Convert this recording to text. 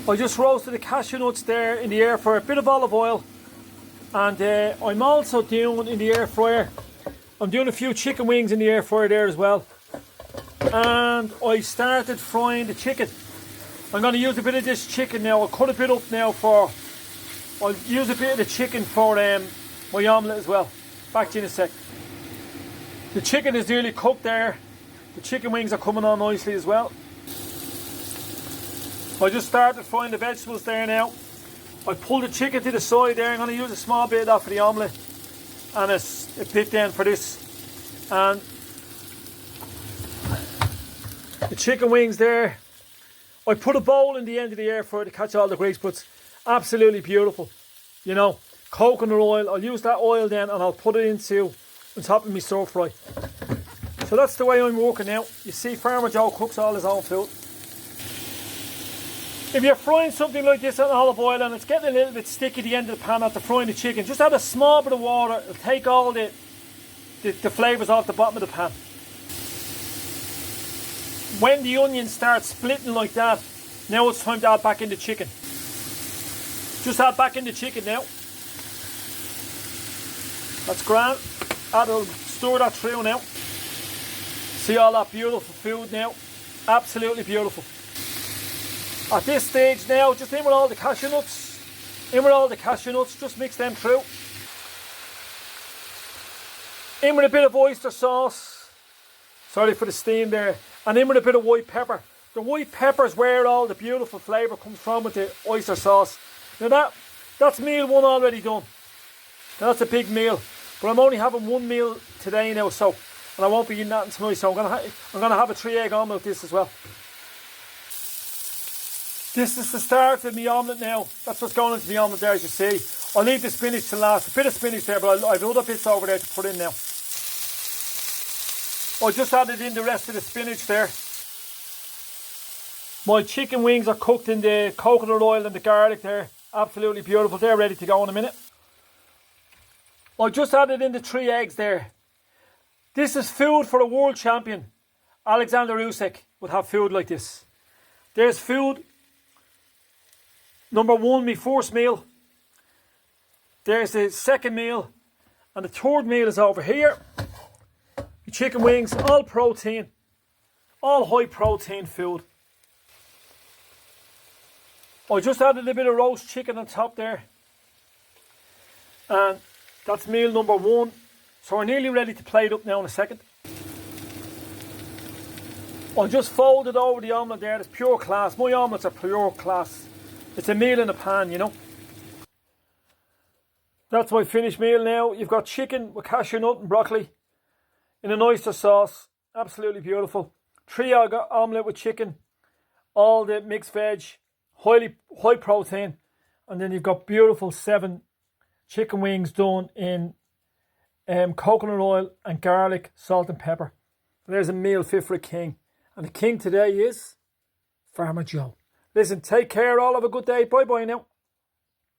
I just roasted the cashew nuts there in the air for a bit of olive oil. And I'm also doing in the air fryer, I'm doing a few chicken wings in the air fryer there as well. And I started frying the chicken. I'm going to use a bit of this chicken now. I'll cut a bit up now I'll use a bit of the chicken for my omelette as well. Back to you in a sec. The chicken is nearly cooked there. The chicken wings are coming on nicely as well. I just started frying the vegetables there now. I pulled the chicken to the side there. I'm going to use a small bit of that for the omelette. And a bit then for this. And the chicken wings there. I put a bowl in the end of the air fryer to catch all the grease, but it's absolutely beautiful. You know, coconut oil. I'll use that oil then and I'll put it on top of my stir fry. So that's the way I'm working now. You see, Farmer Joe cooks all his own food. If you're frying something like this in olive oil and it's getting a little bit sticky at the end of the pan after frying the chicken, just add a small bit of water. It'll take all the flavours off the bottom of the pan. When the onion starts splitting like that, now it's time to add back in the chicken. Just add back in the chicken now. That's grand. Stir that through now. See all that beautiful food now? Absolutely beautiful. At this stage now, just in with all the cashew nuts. Just mix them through. In with a bit of oyster sauce. Sorry for the steam there. And in with a bit of white pepper. The white pepper is where all the beautiful flavour comes from with the oyster sauce. Now that's meal one already done. Now that's a big meal. But I'm only having one meal today now, and I won't be eating that tonight, so I'm gonna have a 3-egg omelette with this as well. This is the start of my omelette now. That's what's going into the omelette there, as you see. I'll leave the spinach to last. A bit of spinach there, but I've other bits over there to put in now. I just added in the rest of the spinach there. My chicken wings are cooked in the coconut oil and the garlic there. Absolutely beautiful. They're ready to go in a minute. I just added in the 3 eggs there. This is food for a world champion. Alexander Usyk would have food like this. There's food. Number 1, my first meal. There's the second meal. And the third meal is over here. The chicken wings, all protein. All high protein food. I just added a bit of roast chicken on top there. And that's meal number 1. So we're nearly ready to plate up now in a second. I just folded over the omelette there. It's pure class. My omelettes are pure class. It's a meal in a pan, you know. That's my finished meal now. You've got chicken with cashew nut and broccoli in an oyster sauce. Absolutely beautiful. 3-egg omelette with chicken. All the mixed veg. High protein. And then you've got beautiful 7 chicken wings done in coconut oil and garlic, salt and pepper. There's a meal fit for a king. And the king today is Farmer Joe. Listen, take care all. Have a good day. Bye-bye now.